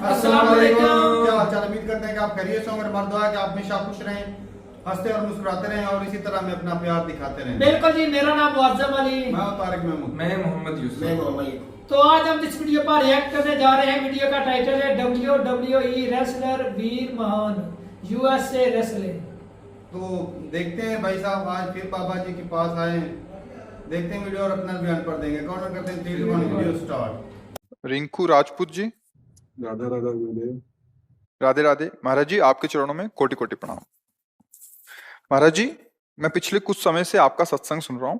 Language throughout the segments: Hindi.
अस्सलाम वालेकुम। क्या हाल चाल? उम्मीद करते हैं कि आप खैरियत से होंगे। हमारी दुआ है कि आप हमेशा खुश रहें, हंसते और मुस्कुराते रहें और इसी तरह हमें अपना प्यार दिखाते रहें। बिल्कुल जी, मेरा नाम मुअज्जम अली। मैं हूं तारिक महमूद। मैं मोहम्मद यूसुफ। तो आज हम जिस वीडियो पर रिएक्ट करने जा रहे हैं, वीडियो का टाइटल है WWE रेसलर वीर महान USA रेसलिंग। तो देखते हैं भाई साहब, आज फिर बाबा जी के पास आए हैं। देखते हैं वीडियो और अपना बयान पढ़ देंगे। कौन करते हैं 3 2 1 वीडियो स्टार्ट। रिंकू राजपूत जी, राधा राधा गुरुदेव। राधे राधे। महाराज जी, आपके चरणों में कोटि कोटि प्रणाम। महाराज जी, मैं पिछले कुछ समय से आपका सत्संग सुन रहा हूँ।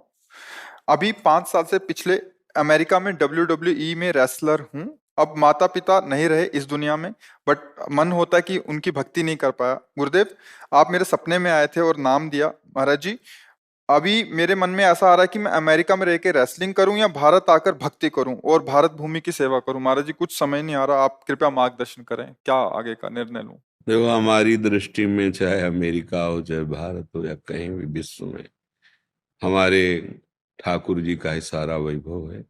अभी 5 साल से पिछले अमेरिका में WWE में रेसलर हूँ। अब माता पिता नहीं रहे इस दुनिया में, बट मन होता है कि उनकी भक्ति नहीं कर पाया। गुरुदेव, आप मेरे सपने में आए थे और नाम दिया। महाराज जी, अभी मेरे मन में ऐसा आ रहा है कि मैं अमेरिका में रह के रेसलिंग करूं या भारत आकर भक्ति करूं और भारत भूमि की सेवा करूं। महाराज जी, कुछ समझ नहीं आ रहा, आप कृपया मार्गदर्शन करें, क्या आगे का निर्णय लूं। देखो, हमारी दृष्टि में चाहे अमेरिका हो, चाहे भारत हो, या कहीं भी विश्व में, हमारे ठाकुर जी का ही सारा वैभव है।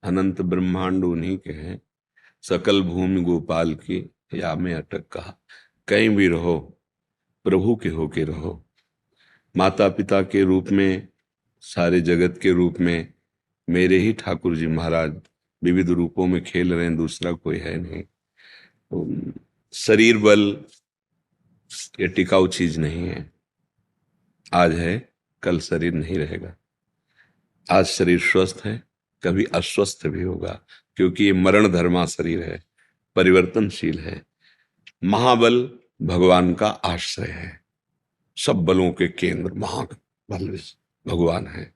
अनंत ब्रह्मांड उन्हीं के हैं। सकल भूमि गोपाल की, या में अटक कहा। कहीं भी रहो, प्रभु के होके रहो। माता पिता के रूप में, सारे जगत के रूप में मेरे ही ठाकुर जी महाराज विविध रूपों में खेल रहे हैं, दूसरा कोई है नहीं। तो शरीर बल ये टिकाऊ चीज नहीं है। आज है, कल शरीर नहीं रहेगा। आज शरीर स्वस्थ है, कभी अस्वस्थ भी होगा, क्योंकि ये मरण धर्मा शरीर है, परिवर्तनशील है। महाबल भगवान का आश्रय है। सब बलों के केंद्र महाबल भगवान है,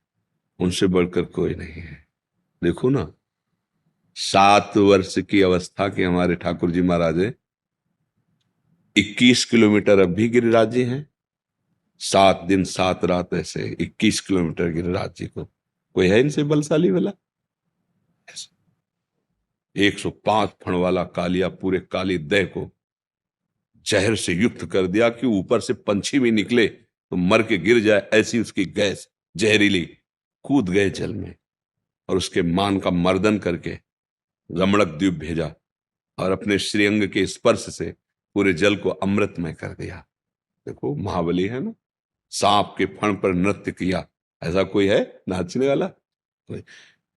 उनसे बढ़कर कोई नहीं है। देखो ना, 7 वर्ष की अवस्था के हमारे ठाकुर जी महाराज 21 किलोमीटर अब भी गिरिराज जी हैं। 7 दिन 7 रात ऐसे 21 किलोमीटर गिरिराज जी को कोई है इनसे बलशाली वाला? 105 फण वाला कालिया पूरे काली देह को जहर से युक्त कर दिया कि ऊपर से पंछी भी निकले तो मर के गिर जाए, ऐसी उसकी गैस जहरीली। कूद गए जल में और उसके मान का मर्दन करके रमणक द्वीप भेजा और अपने श्रीअंग के स्पर्श से पूरे जल को अमृतमय कर दिया। देखो, महाबली है ना। सांप के फण पर नृत्य किया, ऐसा कोई है नाचने वाला? कोई।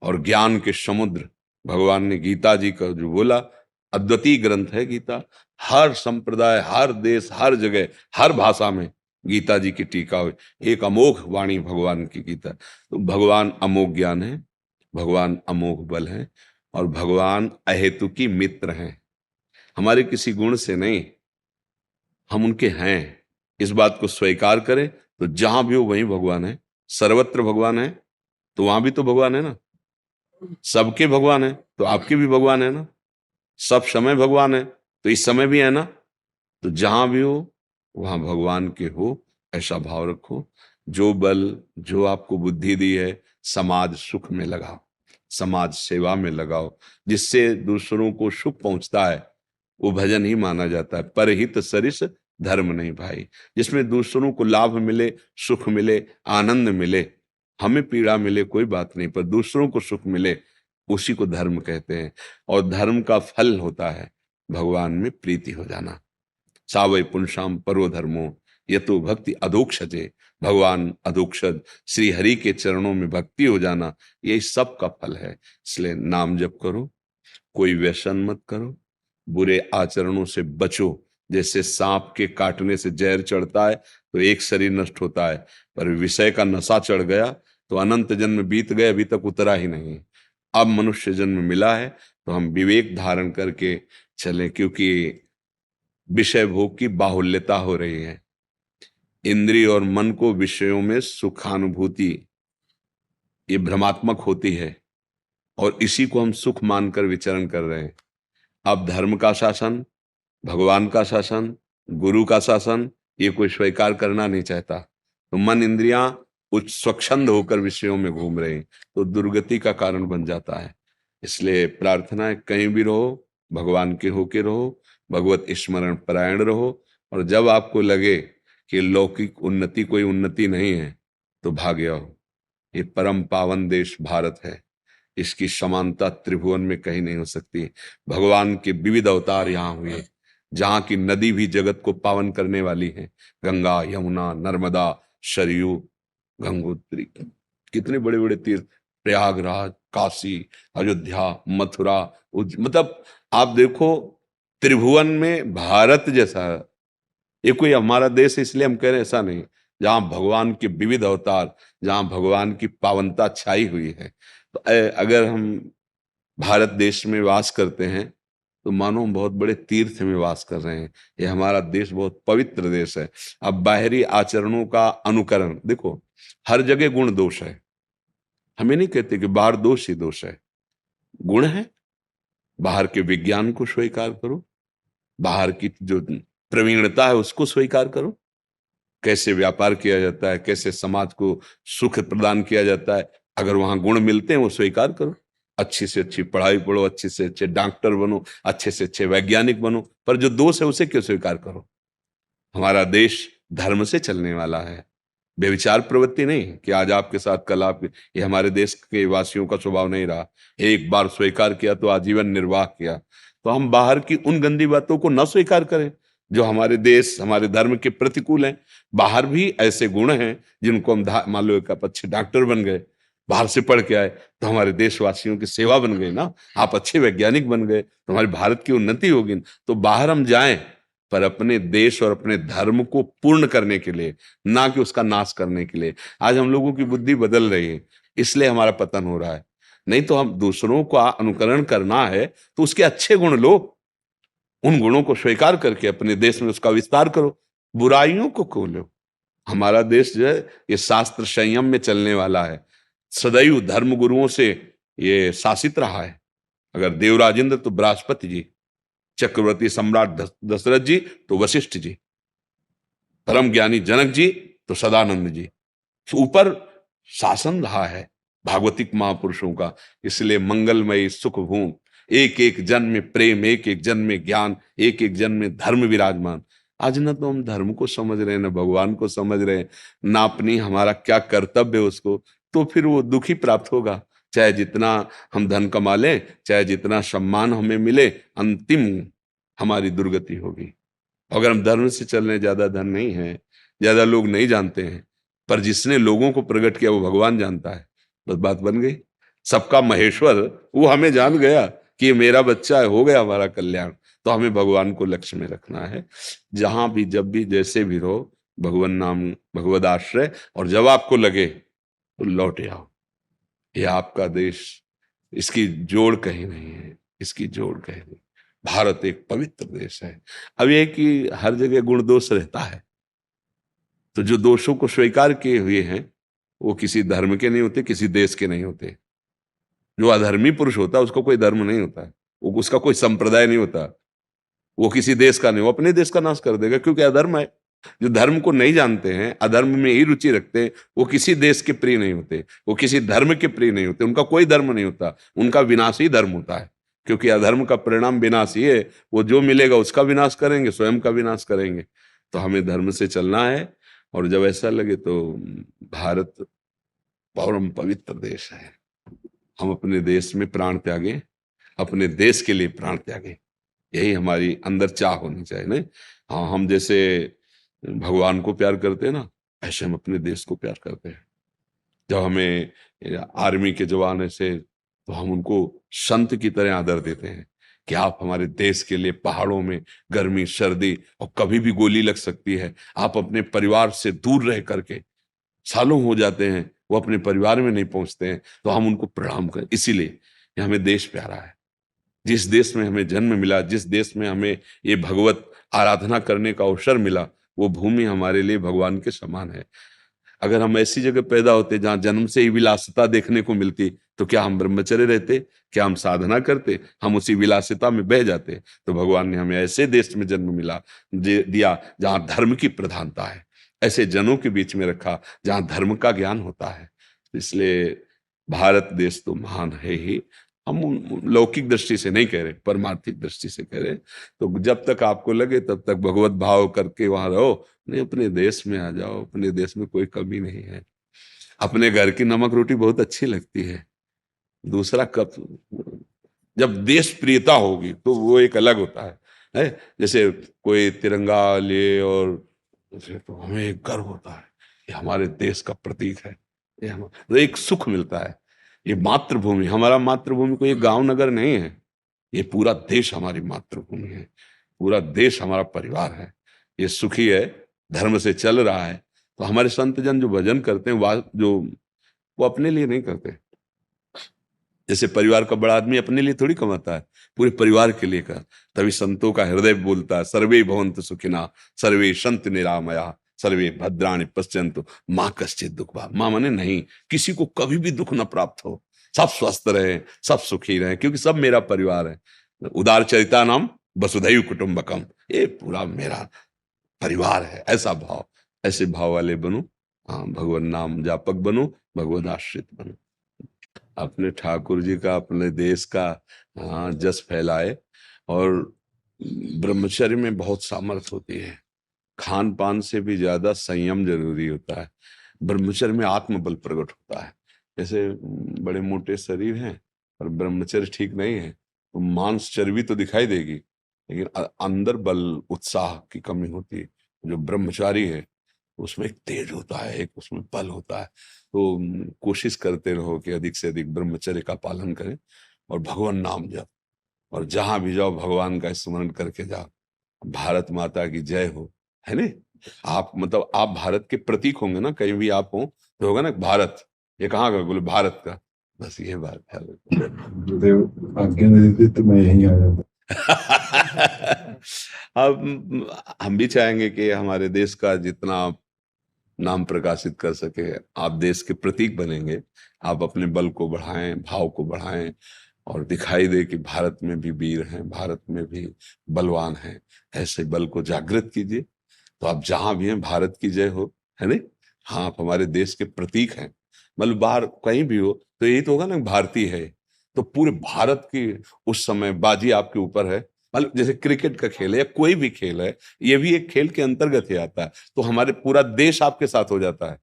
और ज्ञान के समुद्र भगवान ने गीता जी का जो बोला, अद्वितीय ग्रंथ है गीता। हर संप्रदाय, हर देश, हर जगह, हर भाषा में गीता जी की टीका हुई। एक अमोघ वाणी भगवान की गीता। तो भगवान अमोघ ज्ञान है, भगवान अमोघ बल है, और भगवान अहेतुकी मित्र हैं। हमारे किसी गुण से नहीं, हम उनके हैं। इस बात को स्वीकार करें तो जहां भी हो वहीं भगवान है। सर्वत्र भगवान है तो वहां भी तो भगवान है ना। सबके भगवान है तो आपके भी भगवान है ना। सब समय भगवान है तो इस समय भी है ना। तो जहां भी हो वहां भगवान के हो, ऐसा भाव रखो। जो बल, जो आपको बुद्धि दी है, समाज सुख में लगाओ, समाज सेवा में लगाओ। जिससे दूसरों को सुख पहुंचता है वो भजन ही माना जाता है। परहित सरिस धर्म नहीं भाई। जिसमें दूसरों को लाभ मिले, सुख मिले, आनंद मिले, हमें पीड़ा मिले कोई बात नहीं, पर दूसरों को सुख मिले, उसी को धर्म कहते हैं। और धर्म का फल होता है भगवान में प्रीति हो जाना। सावै पुंसाम परो धर्मो यतो भक्ति अधोक्षजे। भगवान अधोक्षज श्री हरि के चरणों में भक्ति हो जाना, यही सब का फल है। इसलिए नाम जप करो, कोई व्यसन मत करो, बुरे आचरणों से बचो। जैसे सांप के काटने से जहर चढ़ता है तो एक शरीर नष्ट होता है, पर विषय का नशा चढ़ गया तो अनंत जन्म बीत गए, अभी तक उतरा ही नहीं। अब मनुष्य जन्म मिला है तो हम विवेक धारण करके चलें, क्योंकि विषय भोग की बाहुल्यता हो रही है। इंद्रिय और मन को विषयों में सुखानुभूति ये भ्रमात्मक होती है, और इसी को हम सुख मानकर विचरण कर रहे हैं। अब धर्म का शासन, भगवान का शासन, गुरु का शासन, ये कोई स्वीकार करना नहीं चाहता। तो मन इंद्रियां उच्च स्वच्छंद होकर विषयों में घूम रहे हैं, तो दुर्गति का कारण बन जाता है। इसलिए प्रार्थना है, कहीं भी रहो भगवान के होके रहो, भगवत स्मरण परायण रहो। और जब आपको लगे कि लौकिक उन्नति कोई उन्नति नहीं है तो भाग आओ। ये परम पावन देश भारत है। इसकी समानता त्रिभुवन में कहीं नहीं हो सकती। भगवान के विविध अवतार यहाँ हुए, जहाँ की नदी भी जगत को पावन करने वाली है। गंगा, यमुना, नर्मदा, सरयू, गंगोत्री, कितने बड़े बड़े तीर्थ, प्रयागराज, काशी, अयोध्या, मथुरा, मतलब आप देखो त्रिभुवन में भारत जैसा, ये कोई हमारा देश है इसलिए हम कह रहे हैं ऐसा नहीं, जहां भगवान के विविध अवतार, जहां भगवान की पावनता छाई हुई है। तो अगर हम भारत देश में वास करते हैं तो मानो हम बहुत बड़े तीर्थ में वास कर रहे हैं। ये हमारा देश बहुत पवित्र देश है। अब बाहरी आचरणों का अनुकरण देखो, हर जगह गुण दोष है। हमें नहीं कहते कि बाहर दोष ही दोष है, गुण है। बाहर के विज्ञान को स्वीकार करो, बाहर की जो प्रवीणता है उसको स्वीकार करो, कैसे व्यापार किया जाता है, कैसे समाज को सुख प्रदान किया जाता है। अगर वहां गुण मिलते हैं वो स्वीकार करो। अच्छी से अच्छी पढ़ाई पढ़ो, अच्छे से अच्छे डॉक्टर बनो, अच्छे से अच्छे वैज्ञानिक बनो, पर जो दोष है उसे क्यों स्वीकार करो। हमारा देश धर्म से चलने वाला है, व्यभिचार प्रवृत्ति नहीं कि आज आपके साथ कल आप। ये हमारे देश के वासियों का स्वभाव नहीं रहा। एक बार स्वीकार किया तो आजीवन निर्वाह किया। तो हम बाहर की उन गंदी बातों को न स्वीकार करें जो हमारे देश, हमारे धर्म के प्रतिकूल हैं। बाहर भी ऐसे गुण हैं जिनको हम मान लो एक अच्छे डॉक्टर बन गए, बाहर से पढ़ के आए तो हमारे देशवासियों की सेवा बन गई ना। आप अच्छे वैज्ञानिक बन गए तो हमारे भारत की उन्नति होगी। तो बाहर हम जाएं पर अपने देश और अपने धर्म को पूर्ण करने के लिए, ना कि उसका नाश करने के लिए। आज हम लोगों की बुद्धि बदल रही है, इसलिए हमारा पतन हो रहा है। नहीं तो हम दूसरों का अनुकरण करना है तो उसके अच्छे गुण लो, उन गुणों को स्वीकार करके अपने देश में उसका विस्तार करो, बुराइयों को खोलो। हमारा देश जो है ये शास्त्र संयम में चलने वाला है, सदैव धर्म गुरुओं से ये शासित रहा है। अगर देवराजेंद्र तो बृहस्पति जी, चक्रवर्ती सम्राट दशरथ जी तो वशिष्ठ जी, परम ज्ञानी जनक जी तो सदानंद जी, ऊपर शासन रहा है भागवतिक महापुरुषों का। इसलिए मंगलमयी सुख भूमि, एक एक जन में प्रेम, एक एक जन में ज्ञान, एक एक जन में धर्म विराजमान। आज न तो हम धर्म को समझ रहे हैं, न भगवान को समझ रहे हैं, ना अपनी हमारा क्या कर्तव्य है उसको। तो फिर वो दुखी प्राप्त होगा। चाहे जितना हम धन कमा लें, चाहे जितना सम्मान हमें मिले, अंतिम हमारी दुर्गति होगी। अगर हम धर्म से चल रहे, ज्यादा धन नहीं है, ज्यादा लोग नहीं जानते हैं, पर जिसने लोगों को प्रकट किया वो भगवान जानता है, बस बात बन गई। सबका महेश्वर वो हमें जान गया कि ये मेरा बच्चा है, हो गया हमारा कल्याण। तो हमें भगवान को लक्ष्य में रखना है। जहां भी, जब भी, जैसे भी रहो, भगवान नाम, भगवद आश्रय, और जब आपको लगे तो लौट आओ। ये आपका देश, इसकी जोड़ कहीं नहीं है, इसकी जोड़ कहीं नहीं। भारत एक पवित्र देश है। अब ये कि हर जगह गुण दोष रहता है, तो जो दोषों को स्वीकार किए हुए हैं वो किसी धर्म के नहीं होते, किसी देश के नहीं होते। जो अधर्मी पुरुष होता है उसको कोई धर्म नहीं होता, वो उसका कोई संप्रदाय नहीं होता, वो किसी देश का नहीं, वो अपने देश का नाश कर देगा, क्योंकि अधर्म है। जो धर्म को नहीं जानते हैं, अधर्म में ही रुचि रखते हैं, वो किसी देश के प्रिय नहीं होते, वो किसी धर्म के प्रिय नहीं होते, उनका कोई धर्म नहीं होता, उनका विनाशी धर्म होता है। क्योंकि अधर्म का परिणाम विनाश ही है। वो जो मिलेगा उसका विनाश करेंगे, स्वयं का विनाश करेंगे। तो हमें धर्म से चलना है। और जब ऐसा लगे तो भारत परम पवित्र देश है, हम अपने देश में प्राण त्यागें, अपने देश के लिए प्राण त्यागें, यही हमारी अंदर चाह होनी चाहिए। नहीं, हाँ, हम जैसे भगवान को प्यार करते हैं ना, ऐसे हम अपने देश को प्यार करते हैं। जब हमें आर्मी के जवान ऐसे, तो हम उनको संत की तरह आदर देते हैं कि आप हमारे देश के लिए पहाड़ों में गर्मी, सर्दी और कभी भी गोली लग सकती है, आप अपने परिवार से दूर रह करके, सालों हो जाते हैं वो अपने परिवार में नहीं पहुंचते हैं, तो हम उनको प्रणाम करें। इसीलिए हमें देश प्यारा है। जिस देश में हमें जन्म मिला, जिस देश में हमें ये भगवत आराधना करने का अवसर मिला, वो भूमि हमारे लिए भगवान के समान है। अगर हम ऐसी जगह पैदा होते जहां जन्म से ही विलासिता देखने को मिलती, तो क्या हम ब्रह्मचर्य रहते? क्या हम साधना करते? हम उसी विलासिता में बह जाते। तो भगवान ने हमें ऐसे देश में जन्म मिला दिया जहां धर्म की प्रधानता है, ऐसे जनों के बीच में रखा जहां धर्म का ज्ञान होता है। इसलिए भारत देश तो महान है ही। हम लौकिक दृष्टि से नहीं कह रहे, परमार्थिक दृष्टि से कह रहे। तो जब तक आपको लगे तब तक भगवत भाव करके वहां रहो। नहीं, अपने देश में आ जाओ, अपने देश में कोई कमी नहीं है। अपने घर की नमक रोटी बहुत अच्छी लगती है, दूसरा कब, जब देश प्रियता होगी तो वो एक अलग होता है? जैसे कोई तिरंगा ले और तो हमें एक गर्व होता है, ये हमारे देश का प्रतीक है, ये तो एक सुख मिलता है। ये मातृभूमि, हमारा मातृभूमि कोई गांव नगर नहीं है, ये पूरा देश हमारी मातृभूमि है, पूरा देश हमारा परिवार है, ये सुखी है, धर्म से चल रहा है। तो हमारे संत जन जो भजन करते हैं वो अपने लिए नहीं करते। जैसे परिवार का बड़ा आदमी अपने लिए थोड़ी कमाता है, पूरे परिवार के लिए का। तभी संतों का हृदय बोलता है, सर्वे भवन्तु सुखिनः, सर्वे सन्तु निरामयाः, सर्वे भद्राणि पश्यन्तु माँ कश्चित् दुःखभाग्। माँ माने नहीं, किसी को कभी भी दुख न प्राप्त हो, सब स्वस्थ रहे, सब सुखी रहे, क्योंकि सब मेरा परिवार है। उदार चरिता नाम वसुधैव कुटुम्बकम, ये पूरा मेरा परिवार है। ऐसा भाव, ऐसे भाव वाले बनो। हाँ, भगवान नाम जापक बनो, भगवद आश्रित बनो, अपने ठाकुर जी का, अपने देश का जस फैलाए। और ब्रह्मचर्य में बहुत सामर्थ्य होती है, खान पान से भी ज्यादा संयम जरूरी होता है। ब्रह्मचर्य में आत्मबल प्रकट होता है। जैसे बड़े मोटे शरीर हैं और ब्रह्मचर्य ठीक नहीं है तो मांस चर्बी तो दिखाई देगी, लेकिन अंदर बल उत्साह की कमी होती है। जो ब्रह्मचारी है उसमें एक तेज होता है, एक उसमें बल होता है। तो कोशिश करते रहो कि अधिक से अधिक ब्रह्मचर्य का पालन करें और भगवान नाम जप, और जहां भी जाओ भगवान का स्मरण करके जाओ। भारत माता की जय हो, है ने? आप मतलब आप भारत के प्रतीक होंगे ना, कहीं भी आप हो तो होगा ना भारत, ये कहाँ का? बोले भारत का, बस ये बात है। गुरुदेव आज्ञा दे देते तो मैं यहीं आ जाता। अब हम भी चाहेंगे कि हमारे देश का जितना नाम प्रकाशित कर सके, आप देश के प्रतीक बनेंगे। आप अपने बल को बढ़ाएं, भाव को बढ़ाएं और दिखाई दे कि भारत में भी वीर हैं, भारत में भी बलवान हैं। ऐसे बल को जागृत कीजिए, तो आप जहां भी हैं भारत की जय हो, है नहीं? हाँ, आप हमारे देश के प्रतीक हैं। मतलब बाहर कहीं भी हो तो यही तो होगा ना, भारतीय है। तो पूरे भारत की उस समय बाजी आपके ऊपर है। मतलब जैसे क्रिकेट का खेल है या कोई भी खेल है, ये भी एक खेल के अंतर्गत ही आता है। तो हमारे पूरा देश आपके साथ हो जाता है।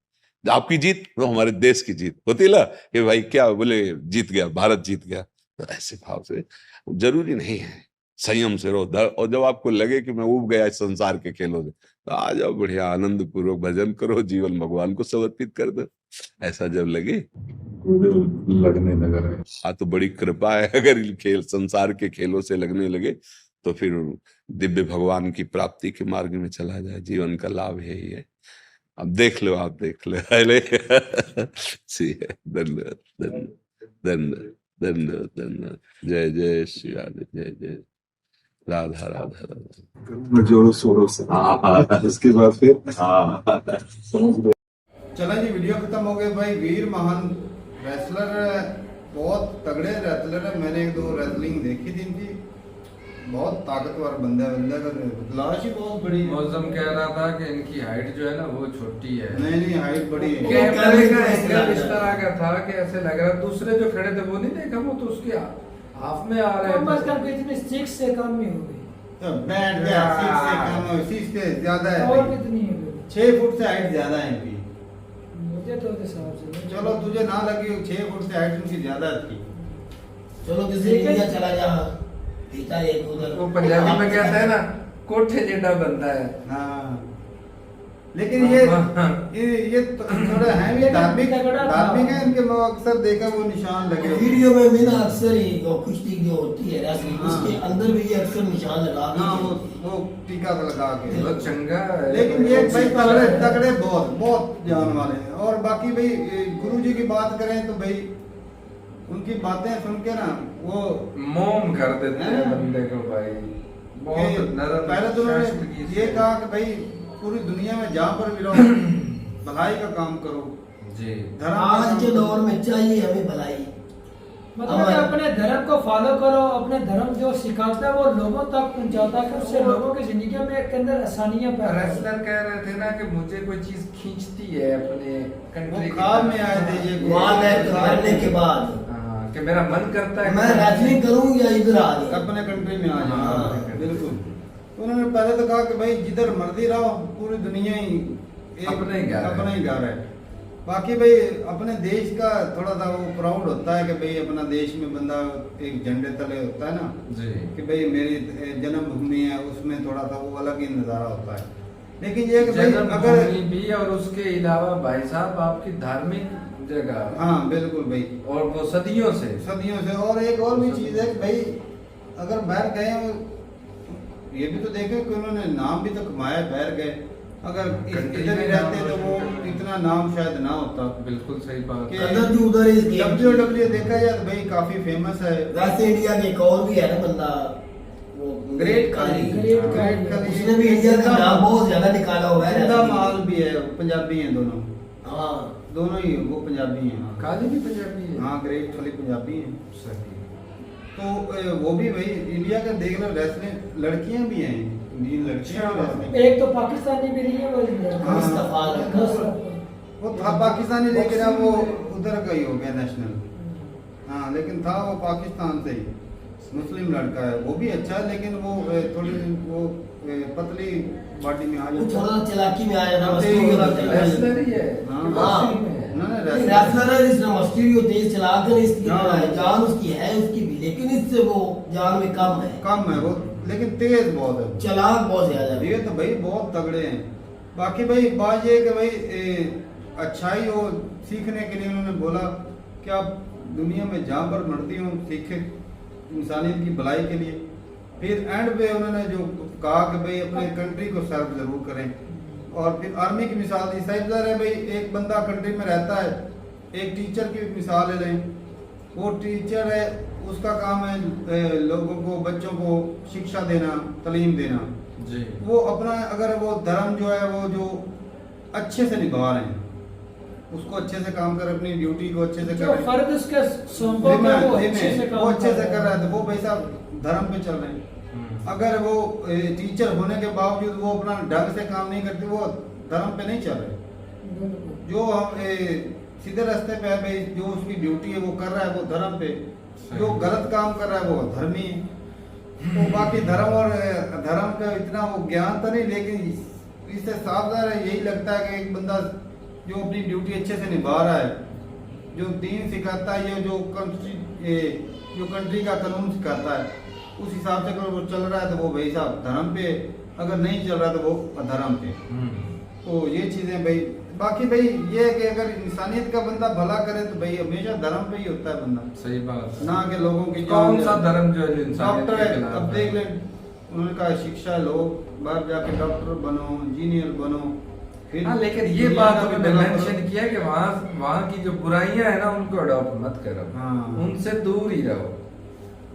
आपकी जीत तो हमारे देश की जीत होती है ना, कि भाई क्या बोले, जीत गया, भारत जीत गया। तो ऐसे भाव से जरूरी नहीं है, संयम से रहो। और जब आपको लगे कि मैं उब गया इस संसार के खेलों से, तो आ जाओ, बढ़िया आनंद पूर्वक भजन करो, जीवन भगवान को समर्पित कर दो। ऐसा जब लगे, लगने लगा है। हाँ, तो बड़ी कृपा है। अगर इन खेल, संसार के खेलों से लगने लगे तो फिर दिव्य भगवान की प्राप्ति के मार्ग में चला जाए। जीवन का लाभ यही है। अब देख लो, आप देख लो। धन्यवाद, धन्यवाद, धन्यवाद, धन्यवाद। जय जय श्री राधे, जय जय राधा, राधा राधा। मैं जोरों शोरों से, इसके बाद फिर समझ गए। चला जी, वीडियो खत्म हो गया भाई। वीर महान रेसलर, बहुत तगड़े रेसलर है। मैंने एक दो रेसलिंग देखी थी इनकी, बहुत ताकतवर बंदा का लाश ही बहुत बड़ी है। मौसम कह रहा था कि इनकी हाइट जो है ना वो छोटी है। नहीं, हाइट बड़ी है। कैमरे का एंगल इस तरह का था कि ऐसे लग रहा, दूसरे जो खड़े थे वो नहीं देखा, वो तो उसके हाफ में आ रहे थे। इतने 6 से कम ही हो गई, तो बैठ गया 6 से कम है, 6 से ज्यादा है। और कितनी है? 6 फुट से हाइट ज्यादा है इनकी। मुझे तो हिसाब से चलो, तुझे ना लगी 6 फुट से हाइट उनकी ज्यादा थी। चलो किसी एरिया चला जा, पीता एक उधर। वो पंजाबी में कहते हैं ना, कोठे जेडा बनता है। हाँ, लेकिन ये तो थोड़ा है भी धार्मिक है इनके। मैं अक्सर देखा वो निशान लगे होते हैं। वीडियो में भी ना अक्सर ही वो कुश्ती जो होती है रेसलिंग, उसके अंदर भी ये अक्सर निशान लगा के, हाँ, वो टीका लगा के। बहुत चंगा है। लेकिन ये भाई तगड़े बहुत जान वाले हैं। और बाकी भाई गुरु जी की बात करें तो भाई उनकी बातें सुन के ना वो मोम कर देते हैं बंदे को भाई। बहुत नरम। पहले तो उन्होंने ये कहा कि भाई पूरी दुनिया में जहाँ पर भी रहो भलाई का काम करो जी। आज के दौर में चाहिए हमें भलाई। मतलब कि अपने धर्म को फॉलो करो, अपने धर्म जो सिखाता है वो लोगों तक पहुंचाता है, उससे लोगों की जिंदगी में के अंदर आसानियां पैदा होती हैं। रेसलर कह रहे थे ना कि मुझे कोई चीज खींचती है अपने कंट्री वो ख्वाब में आए थे ये मरने के बाद कि मेरा मन करता है मैं रेसलिंग करूं या इधर आ जाऊं, अपने कंट्री में आ जाओ। हाँ, बिल्कुल। उन्होंने पहले तो कहा कि भाई जिधर मर्जी रहो, पूरी दुनिया ही अपना ही घर है। अपना ही घर है। बाकी भाई अपने देश का थोड़ा सा वो प्राउड होता है कि भाई अपना देश में बंदा एक झंडे तले होता है ना, जी कि भाई मेरी जन्मभूमि है, उसमें थोड़ा सा वो अलग ही नज़ारा होता है। लेकिन ये कि भाई अगर जन्मभूमि भी और उसके अलावा भाई साहब आपकी धार्मिक जगह, हाँ बिल्कुल भाई, और वो सदियों से और एक और भी चीज़ है कि भाई अगर बाहर गए हो, ये भी तो देखें कि उन्होंने नाम भी तो कमाया, बाहर गए, अगर इधर ही रहते तो वो इतना नाम शायद ना होता। बिल्कुल सही बात कि कदर भी उधर है इस गेम की। WWE देखा जाए तो भाई काफी फेमस है। वैसे इंडिया के एक और भी है ना बंदा, वो ग्रेट खली, उसने भी इंडिया का नाम बहुत ज्यादा निकाला हुआ है। जिंदा माल भी है, पंजाबी हैं दोनों, हाँ दोनों ही वो पंजाबी हैं। काली भी पंजाबी है। हाँ ग्रेट खली पंजाबी हैं। सही। तो वो भी भाई इंडिया का देख लो, रेसलिंग लड़कियां भी हैं, इंडियन लड़कियां भी रेसलिंग। एक तो पाकिस्तानी भी नहीं है, वो हाँ। मुस्तफा वो था पाकिस्तानी लेकिन अब वो उधर का ही हो गया नेशनल। हाँ लेकिन था वो पाकिस्तान से ही, मुस्लिम लड़का है, वो भी अच्छा है, लेकिन वो थोड़ी वो पतली बॉडी में आ वो जाता थोड़ा चालाकी में आया था, तेज मस्ती होता है। रेसलर ही है। हाँ। कि बॉक्सिंग में है? रेसलर है, इसने मस्ती भी तेज चलाकर इसकी हाँ। जान उसकी है उसकी भी, लेकिन इससे वो जान में कम है, कम है वो, लेकिन तेज बहुत है। चलाक बहुत ज्यादा है। ये तो भाई बहुत तगड़े हैं। बाकी भाई बात ये कि भाई अच्छाई हो सीखने के लिए उन्होंने बोला कि आप दुनिया में जहाँ पर मर्जी हो सीखे, इंसानियत की भलाई के लिए। फिर एंड पे उन्होंने जो कहा कि भाई अपने कंट्री को सर्व जरूर करें, और फिर आर्मी की मिसाल दी। सही है भाई, एक बंदा कंट्री में रहता है, एक टीचर की मिसाल ले लें, वो टीचर है, उसका काम है लोगों को, बच्चों को शिक्षा देना, तालीम देना। जी। वो अपना अगर वो धर्म जो है वो जो अच्छे से निभा रहे हैं, उसको अच्छे से काम कर, अपनी ड्यूटी को अच्छे से जो कर, फर्द उसके सौंपा है, वो अच्छे से काम वो अच्छे से कर कर रहा है, तो वो भाई साहब धर्म पे चल रहे हैं। अगर वो टीचर होने के बावजूद वो अपना ढंग से काम नहीं करते, वो धर्म पे नहीं चल रहे। जो हम सीधे रास्ते पे है भाई, जो उसकी ड्यूटी है वो कर रहा है, वो धर्म पे। जो गलत काम कर रहा है वो धर्मी है। तो बाकी धर्म और धर्म का इतना वो ज्ञान तो नहीं, लेकिन इससे सावधान है, यही लगता है कि एक बंदा जो अपनी ड्यूटी अच्छे से निभा रहा है, जो दीन सिखाता है, ये जो कंट्री का कानून सिखाता है, उस हिसाब से अगर वो चल रहा है तो वो भाई साहब धर्म पे, अगर नहीं चल रहा तो वो अधर्म पे। तो ये चीजें भाई, बाकी भाई ये है कि अगर इंसानियत का बंदा भला करे तो भाई हमेशा धर्म पे ही होता है बंदा, सही बात है। ना कि लोगों की कौन सा धर्म जो है जो इंसानियत डॉक्टर के है, खिलाफ अब है? देख लें, उन्होंने कहा शिक्षा लो, बाहर जाके डॉक्टर बनो, इंजीनियर बनो। फिर हाँ, लेकिन ये दुनिया बात का भी उन्होंने भला मेंशन करो। किया कि वहाँ की जो बुराइयां है ना, उनको अडॉप्ट मत करो, हाँ। उनसे दूर ही रहो।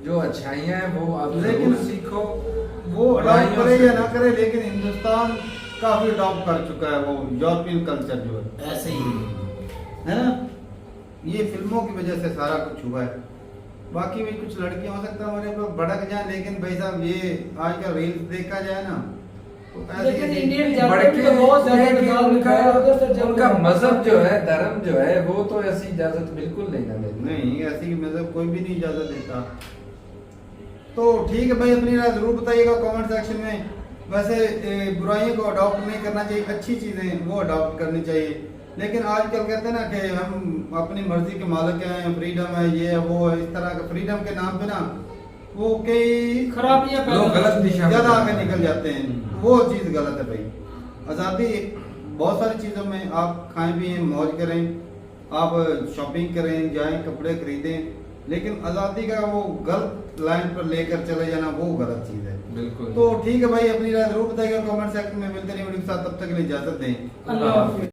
जो अच्छाइयां हैं वो आप लेकिन जरूर सीखो, वो अडॉप्ट बुराइयों करे से- या ना करे, लेकिन हिंदुस्तान काफी अडॉप्ट कर चुका है वो यूरोपियन कल्चर जो है ऐसे ही ना। ये फिल्मों की वजह से सारा कुछ हुआ है। बाकी भी कुछ लड़कियां हो सकता है हमारे ऊपर भड़क जाए, लेकिन भाई साहब ये आज का रील्स देखा जाए ना, तो लेकिन ऐसी- इंडियन बढ़ जाति के में बहुत ज्यादा ये कि निकाल निकाला है, उधर से जब उनका मजहब जो है, धर्म जो है, वो तो ऐसी इजाजत बिल्कुल नहीं ना देते। नहीं, ऐसी मतलब कोई भी नहीं इजाजत देता। तो ठीक है भाई, अपनी राय जरूर बताइएगा कमेंट सेक्शन में। वैसे बुराइयों को अडॉप्ट नहीं करना चाहिए, अच्छी चीजें वो अडॉप्ट करनी चाहिए। लेकिन आजकल कहते हैं ना कि हम अपनी मर्जी के मालिक हैं, फ्रीडम है, ये है वो है, इस तरह का फ्रीडम के नाम पे ना वो कई खराबियां पैदा लोग गलत दिशा में ज्यादा जा आगे रहे हैं। निकल जाते हैं। वो चीज गलत है भाई। आजादी बहुत सारी चीजों में, आप खाएं पिए, मौज करें, आप शॉपिंग करें, जाएं, कपड़े खरीदें, लेकिन आजादी का वो गलत लाइन पर लेकर चले जाना वो गलत चीज है। बिल्कुल। तो ठीक है भाई, अपनी राय जरूर बताइएगा कमेंट सेक्शन में। मिलते नहीं वीडियो के साथ, तब तक के लिए इजाजत दें। अल्लाह हाफिज़।